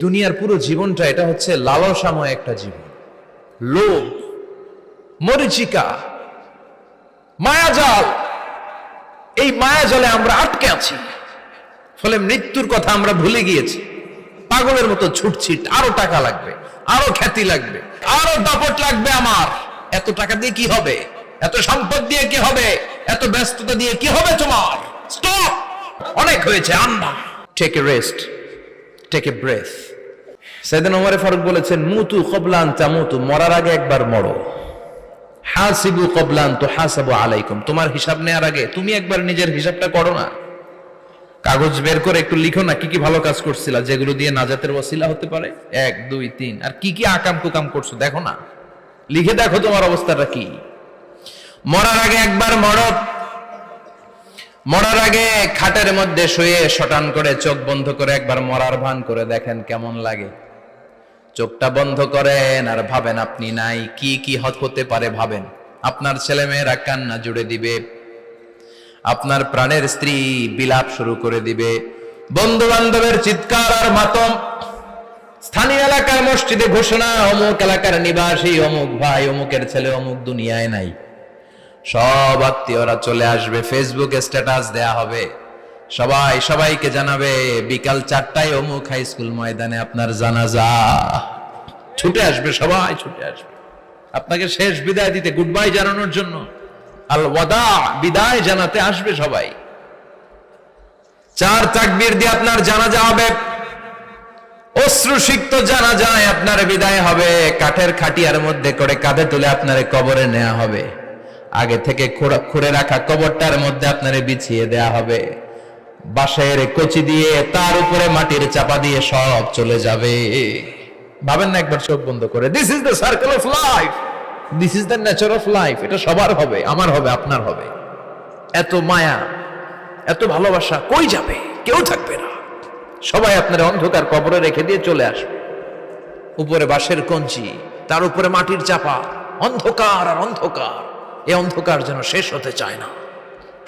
দুনিয়ার পুরো জীবনটা এটা হচ্ছে লালসাময় একটা জীবন। লোভ, মরিচিকা, মায়াজাল, এই মায়াজালে আমরা আটকে আছি। ফলে মৃত্যুর কথা আমরা ভুলে গিয়েছি। পাগলের মতো ছুটছি, আরো টাকা লাগবে, আরো খ্যাতি লাগবে, আরো দাপট লাগবে আমার। এত টাকা দিয়ে কি হবে? এত সম্পদ দিয়ে কি হবে? এত ব্যস্ততা দিয়ে কি হবে তোমার? স্টপ, অনেক হয়েছে, Anna. Take a rest, take a breath. সাইয়েদনা ওমর ফারুক বলেছেন, মুতু ক্বাবলা আন তামুতু, মরার আগে একবার মরো। হাসিবু ক্বাবলা আন তুহাসাবু আলাইকুম, তোমার হিসাব নেওয়ার আগে তুমি একবার নিজের হিসাবটা করো না। কাগজ বের করে একটু লিখো না কি কি ভালো কাজ করছিলা, যেগুলো দিয়ে নাজাতের ওসিলা হতে পারে। 1 2 3, আর কি কি আকাম কুকাম করছো দেখো না, লিখে দেখো তোমার অবস্থাটা কি। মরার আগে একবার মরো। মরার আগে খাটের মধ্যে শুয়ে শটান করে চোখ বন্ধ করে একবার মরার ভান করে দেখেন কেমন লাগে। চোখটা বন্ধ করেন আর ভাবেন আপনি নাই, কি কি হতে পারে ভাবেন। আপনার ছেলে মেয়েরা কান্না জুড়ে দিবে, আপনার প্রাণের স্ত্রী বিলাপ শুরু করে দিবে, বন্ধু বান্ধবের চিৎকার আর মাতম, স্থানীয় এলাকার মসজিদে ঘোষণা, অমুক এলাকার নিবাসী অমুক ভাই অমুকের ছেলে অমুক দুনিয়ায় নাই। সব আত্মীয়রা চলে আসবে, ফেসবুকে স্ট্যাটাস দেয়া হবে, সবাই সবাইকে জানাবে বিকাল 4টায় অমুক হাই স্কুল ময়দানে আপনার জানাজা। ছুটে আসবে, সবাই ছুটে আসবে আপনাকে শেষ বিদায় দিতে, গুড বাই জানানোর জন্য, আল ওয়াদা, বিদায় জানাতে আসবে সবাই। 4 তাকবীর দিয়ে আপনার জানাজা হবে, অশ্রুসিক্ত জানাজায় আপনার বিদায় হবে। কাঠের খাটিয়ার মধ্যে করে কাঁধে তুলে আপনারে কবরে নেওয়া হবে। আগে থেকে খুঁড়ে রাখা কবরটার মধ্যে আপনারে বিছিয়ে দেয়া হবে। বাঁশের কচি দিয়ে তার উপরে মাটির চাপা দিয়ে সব চলে যাবে। ভাবেন না একবার চোখ বন্ধ করে, this is the circle of life, this is the nature of life. এটা সবার হবে, আমার হবে, আপনার হবে। এত মায়া, এত ভালোবাসা কই যাবে? কেউ থাকবে না, সবাই আপনার অন্ধকার কবরে রেখে দিয়ে চলে আসবে। উপরে বাঁশের কঞ্চি, তার উপরে মাটির চাপা, অন্ধকার আর অন্ধকার। এই অন্ধকার যেন শেষ হতে চায় না,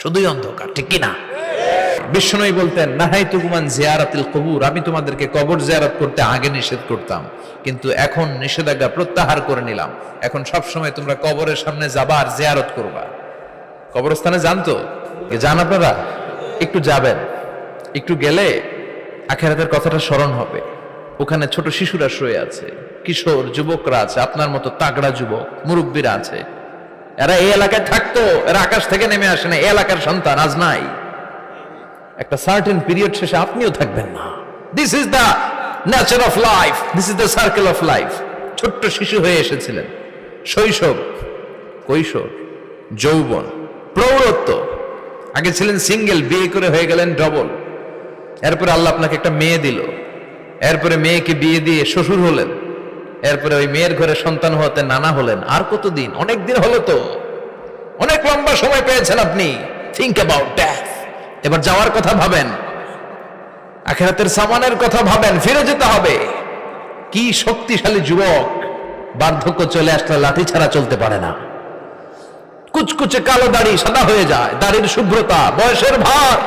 শুধুই অন্ধকার, ঠিক কিনা? বিষ্ণুই বলতেন, নাহাইতুকুমান জিয়ারাতিল কবুর, আমি তোমাদেরকে কবর জিয়ারত করতে আগে নিষেধ করতাম, কিন্তু এখন নিষেধাজ্ঞা প্রত্যাহার করে নিলাম। এখন সব সময় তোমরা কবরের সামনে যাবা আর জিয়ারত করবা। কবরস্থানে যান তো, যান আপনারা, একটু যাবেন, একটু গেলে আখিরাতের কথাটা স্মরণ হবে। ওখানে ছোট শিশুরা শুয়ে আছে, কিশোর যুবকরা আছে, আপনার মতো তাগড়া যুবক মুরব্বীরা আছে। এরা এই এলাকায় থাকতো, এরা আকাশ থেকে নেমে আসে না, এই এলাকার সন্তান, আজ নাই। একটা সার্টেন পিরিয়ড শেষে আপনিও থাকবেন না। This is the nature of life, this is the circle of life. ছোট্ট শিশু হয়ে এসেছিলেন, শৈশব, কৈশোর, যৌবন, প্রৌঢ়ত্ব। আগে ছিলেন সিঙ্গেল, বিয়ে করে হয়ে গেলেন ডবল। এরপরে আল্লাহ আপনাকে একটা মেয়ে দিল, এরপরে মেয়েকে বিয়ে দিয়ে শ্বশুর হলেন, এরপরে ওই মেয়ের ঘরে সন্তান হতে নানা হলেন। আর কতদিন? অনেক দিন হলো তো, অনেক লম্বা সময় পেয়েছেন আপনি। Think about death. এবার যাওয়ার কথা ভাবেন, আখিরাতের সামানের কথা ভাবেন, ফিরে যেতে হবে। কি শক্তিশালী যুবক, বার্ধক্য চলে আসলে লাঠি ছাড়া চলতে পারে না। কুচকুচে কালো দাড়ি সাদা হয়ে যায়, দাড়ির শুভ্রতা, বয়সের ভার,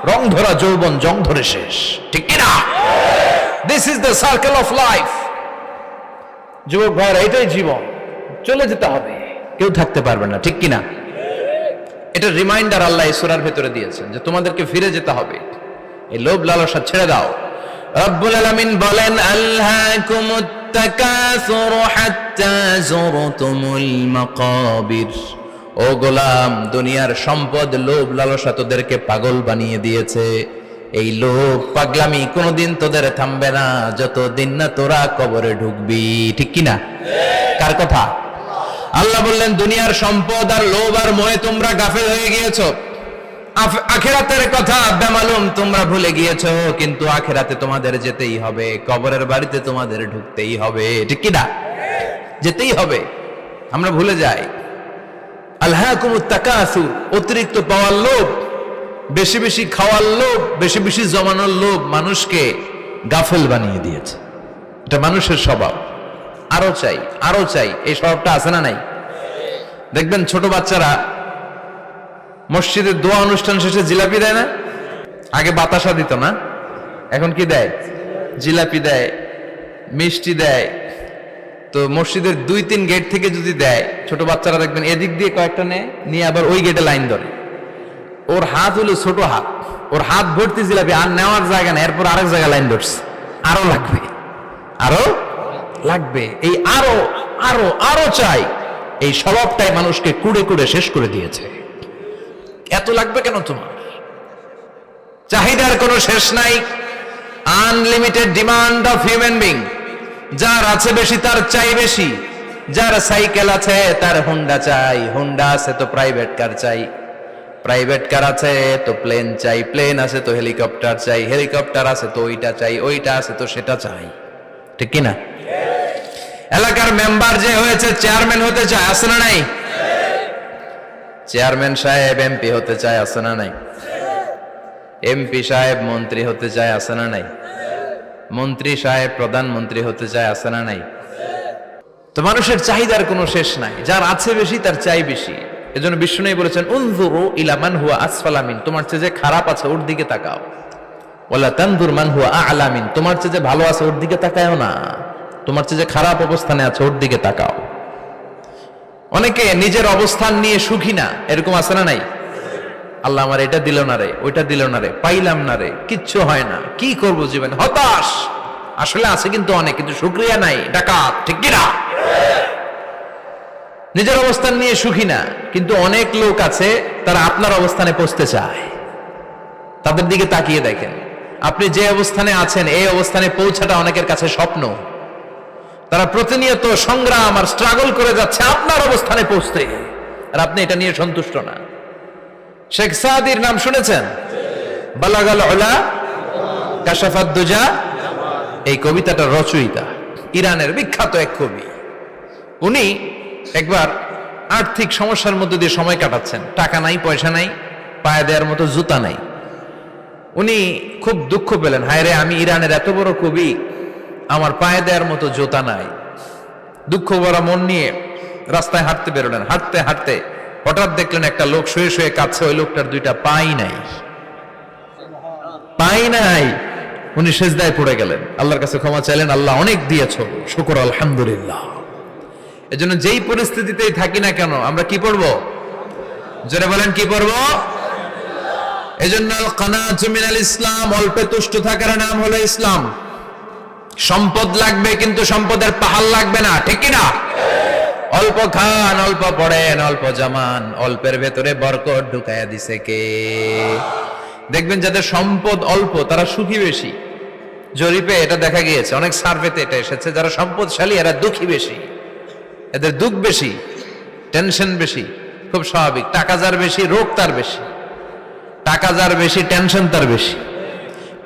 রং ধরা যৌবন জং ধরে শেষ, ঠিক কিনা? This is the circle of life. যুবক ভাইরা, এটাই জীবন, চলে যেতে হবে, কেউ থাকতে পারবে না, ঠিক কিনা? এটা রিমাইন্ডার আল্লাহ এই সূরার ভেতরে দিয়েছেন যে তোমাদেরকে ফিরে যেতে হবে। এই লোভ লালসা ছেড়ে দাও। রব্বুল আলামিন বলেন, আলহাকুমুত তাকাসুর হাত্তা যুরতুমুল মাকাবির। ও গোলাম, দুনিয়ার সম্পদ, লোভ লালসা তোদেরকে পাগল বানিয়ে দিয়েছে। এই লোভ পাগলামি কোনোদিন তোদের থামবে না যতদিন না তোরা কবরে ঢুকবি, ঠিক কিনা? কার কথা? আল্লাহ বললেন, দুনিয়ার সম্পদ আর লোভ আর মোহে তোমরা গাফেল হয়ে গিয়েছো। আখিরাতের কথা বেমালুম তোমরা ভুলে গিয়েছো। কিন্তু আখিরাতে তোমাদের যেতেই হবে, কবরের বাড়িতে তোমাদের ঢুকতেই হবে, ঠিক কিনা? যেতেই হবে। আমরা ভুলে যাই। আলহাকুমুত তাকাসুর, অতিরিক্ত পাওয়ার লোভ, বেশি বেশি খাওয়ার লোভ, বেশি বেশি জমানোর লোভ মানুষকে গাফেল বানিয়ে দিয়েছে। এটা মানুষের স্বভাব। আরো চাই, আরো চাই, এই স্বভাবটা আছে না নাই? দেখবেন ছোট বাচ্চারা মসজিদের দোয়া অনুষ্ঠান শেষে জিলাপি দেয় না? আগে বাতাসা দিত না, এখন কি দেয়? জিলাপি দেয়। মিষ্টি দেয়, তো মসজিদের 2-3 গেট থেকে যদি দেয়, ছোট বাচ্চারা দেখবেন এদিক দিয়ে কয়েকটা নিয়ে আবার ওই গেটে লাইন ধরে। ওর হাত হলো ছোট হাত, ওর হাত ভর্তি জিলাপি, আর নেওয়ার জায়গা নেই, এরপর আরেক জায়গায় লাইন ধরছে, আরো লাগবে, আরো লাগবে, এই আরো আরো আরো চাই, এই স্বভাবটাই মানুষকে কুড়ে কুড়ে শেষ করে দিয়েছে। এত লাগবে কেন তোমার? চাহিদার কোনো শেষ নাই, unlimited demand of human being. যার আছে বেশি তার চাই বেশি, যার সাইকেল আছে তার হোন্ডা চাই, হোন্ডা আছে তো প্রাইভেট কার চাই, প্রাইভেট কার আছে তো প্লেন চাই, প্লেন আছে তো হেলিকপ্টার চাই, হেলিকপ্টার আছে তো ওইটা চাই, ওইটা আছে তো সেটা চাই, ঠিক কিনা? এলাকার মেম্বার যে হয়েছে চেয়ারম্যান হতে চায়, আছে না নাই? চেয়ারম্যান সাহেব এমপি হতে চায়, আছে না নাই? এমপি সাহেব মন্ত্রী হতে চায়, আছে না নাই? মন্ত্রী সাহেব প্রধানমন্ত্রী হতে চায়, আছে না নাই? তো মানুষের চাহিদার কোনো শেষ নাই, যার আছে বেশি তার চাই বেশি। এজন্য বিষ্ণু বলেছেন, উনজুরু ইলা মান হুয়া আসফালা মিন, তোমার চেয়ে যে খারাপ আছে ওর দিকে তাকাও। ওয়ালা তানজুর মান হুয়া আ'লা মিন, তোমার চেয়ে যে ভালো আছে ওর দিকে তাকায়ও না, তোমার চেয়ে যে খারাপ অবস্থানে আছে ওর দিকে তাকাও। অনেকে নিজের অবস্থান নিয়ে সুখী না, এরকম আছে না নাই? আল্লাহ আমার এটা দিল না রে, ওইটা দিল না রে, পাইলাম না রে, কিচ্ছু হয় না, কি করব জীবন, হতাশ। আসলে আছে কিন্তু অনেক, কিন্তু শুকরিয়া নাই, ডাকাত, ঠিক কিনা? নিজের অবস্থান নিয়ে সুখী না, কিন্তু অনেক লোক আছে তারা আপনার অবস্থানে পৌঁছতে চায়। তাদের দিকে তাকিয়ে দেখেন, আপনি যে অবস্থানে আছেন এই অবস্থানে পৌঁছাটা অনেকের কাছে স্বপ্ন। তারা প্রতিনিয়ত সংগ্রাম আর স্ট্রাগল করে যাচ্ছে আপনার অবস্থানে পৌঁছতে, আর আপনি এটা নিয়ে সন্তুষ্ট না। শেখ সাদির নাম শুনেছেন? বালাগাল উলা কাশাফাত দুজা, এই কবিতাটার রচয়িতা ইরানের বিখ্যাত এক কবি। উনি একবার আর্থিক সমস্যার মধ্যে দিয়ে সময় কাটাচ্ছেন, টাকা নাই, পয়সা নাই, পায়ে দেওয়ার মতো জুতা নাই। উনি খুব দুঃখ পেলেন, হায় রে, আমি ইরানের এত বড় কবি, আমার পায়ে দেওয়ার মতো জুতা নাই। দুঃখ ভরা মন নিয়ে রাস্তায় হাঁটতে বেরোলেন। হাঁটতে হাঁটতে হঠাৎ দেখলেন একটা লোক শুয়ে শুয়ে কাঁদছে, ওই লোকটার 2টা পাই নাই, পাই নাই। উনি সেজদায় পড়ে গেলেন, আল্লাহর কাছে ক্ষমা চাইলেন, আল্লাহ অনেক দিয়েছো, শুকর আলহামদুলিল্লাহ। এজন্য যেই পরিস্থিতিতেই থাকি না কেন আমরা কি পড়বো? জোরে বলেন, কি পড়বো? এজন্য কানাতু মিনাল ইসলাম, অল্পে তুষ্ট থাকার নাম হলো ইসলাম। সম্পদ লাগবে কিন্তু সম্পদের পাহাড় লাগবে না, ঠিক কিনা? অল্প খান, অল্প পড়েন, অল্প জামান, অল্পের ভেতরে বরকত ঢুকাইয়া দিছে কে? দেখবেন যাদের সম্পদ অল্প তারা সুখী বেশি। জরিপে এটা দেখা গিয়েছে, অনেক সার্ভেতে এটা এসেছে, যারা সম্পদশালী এরা দুঃখী বেশি, এদের দুঃখ বেশি, টেনশন বেশি। খুব স্বাভাবিক, টাকা যার বেশি রোগ তার বেশি, টাকা যার বেশি টেনশন তার বেশি,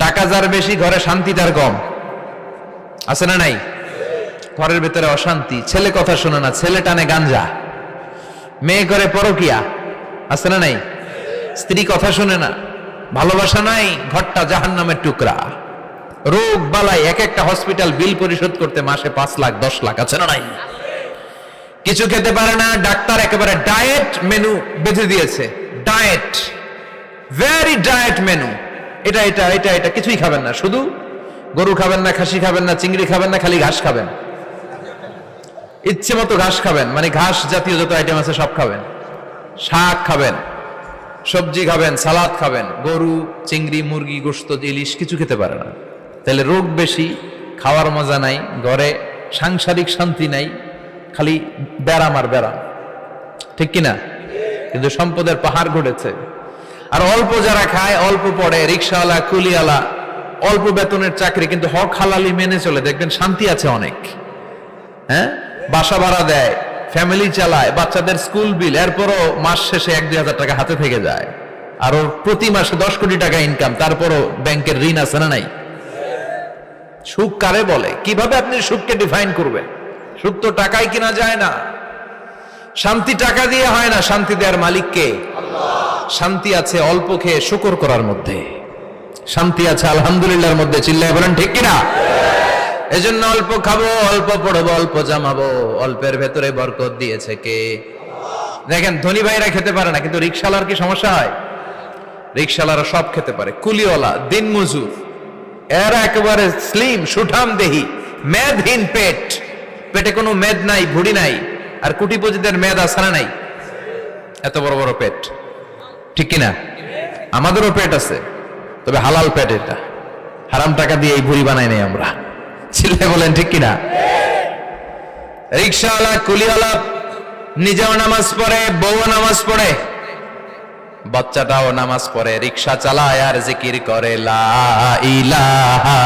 টাকা যার বেশি ঘরে শান্তি তার কম, আছে না নাই? ঘরের ভেতরে অশান্তি, ছেলে কথা শোনে না, ছেলে টানে গাঞ্জা, মেয়ে করে পরকিয়া, আছে না নাই? স্ত্রী কথা শোনে না, ভালোবাসা নাই, ঘরটা জাহান্নামের টুকরা। রোগ বালাই, এক একটা হসপিটাল বিল পরিশোধ করতে মাসে 5 লাখ 10 লাখ, আছে না নাই? কিছু খেতে পারে না, ডাক্তার একেবারে ডায়েট মেনু বেঁধে দিয়েছে, ডায়েট, ভেরি ডায়েট মেনু, এটা এটা এটা এটা কিছুই খাবেন না, শুধু গরু খাবেন না, খাসি খাবেন না, চিংড়ি খাবেন না, খালি ঘাস খাবেন, ইচ্ছে মতো ঘাস খাবেন, মানে ঘাস জাতীয় যত আইটেম আছে সব খাবেন, শাক খাবেন, সবজি খাবেন, সালাদ খাবেন, গরু, চিংড়ি, মুরগি, গোশত, ইলিশ কিছু খেতে পারে না। তাহলে রোগ বেশি, খাওয়ার মজা নাই, ঘরে সাংসারিক শান্তি নাই, খালি ব্যারাম আর ব্যারাম, ঠিক কিনা? কিন্তু সম্পদের পাহাড় ঘটেছে। আর অল্প যারা খায়, অল্প পড়ে, রিক্সাওয়ালা, কুলিওয়ালা, অল্প বেতনের চাকরি, কিন্তু হক হালালি মেনে চলে, দেখবেন শান্তি আছে অনেক। হ্যাঁ, বাসা ভাড়া দেয়, ফ্যামিলি চালায়, বাচ্চাদের স্কুল বিল, এরপরও মাস শেষে 1-2 হাজার টাকা হাতে থেকে যায়। আর ওর প্রতি মাসে 10 কোটি টাকা ইনকাম, তারপরও ব্যাংকের ঋণ আছে না নাই? সুখ কারে বলে? কিভাবে আপনি সুখকে ডিফাইন করবেন? সুখ তো টাকায় কিনা যায় না, শান্তি টাকা দিয়ে হয় না, শান্তি দেওয়ার মালিক কে? শান্তি আছে অল্প খেয়ে শুকর করার মধ্যে, শান্তি আছে আলহামদুলিল্লাহর মধ্যে, চিল্লায় বলেন ঠিক কিনা? এজন্য অল্প খাবো, অল্প পড়বো, অল্প জামাবো, অল্পের ভেতরে বরকত দিয়েছে কে? দেখেন ধনী ভাইরা খেতে পারে না, কিন্তু রিকশালার কি সমস্যা হয়? রিকশালারা সব খেতে পারে, কুলিওয়ালা, দিনমজুর, এরা একেবারে স্লিম সুঠাম দেহি, মেদহীন পেট, পেটে কোনো মেদ নাই, ভুড়ি নাই, আর কোটিপতিদের মেদ আসারা নাই, এত বড় বড় পেট, ঠিক কিনা? আমাদেরও পেট আছে, তবে হালাল পেট, এটা হারাম টাকা দিয়ে এই ভুড়ি বানাই নাই আমরা, ছিলে বলেন ঠিক কিনা? রিক্সাওয়ালা, কুলিওয়ালা নিজেও নামাজ পড়ে, বউও নামাজ পড়ে, বাচ্চাটাও নামাজ পড়ে, রিক্সা চালায় আর জিকির করে লা ইলাহা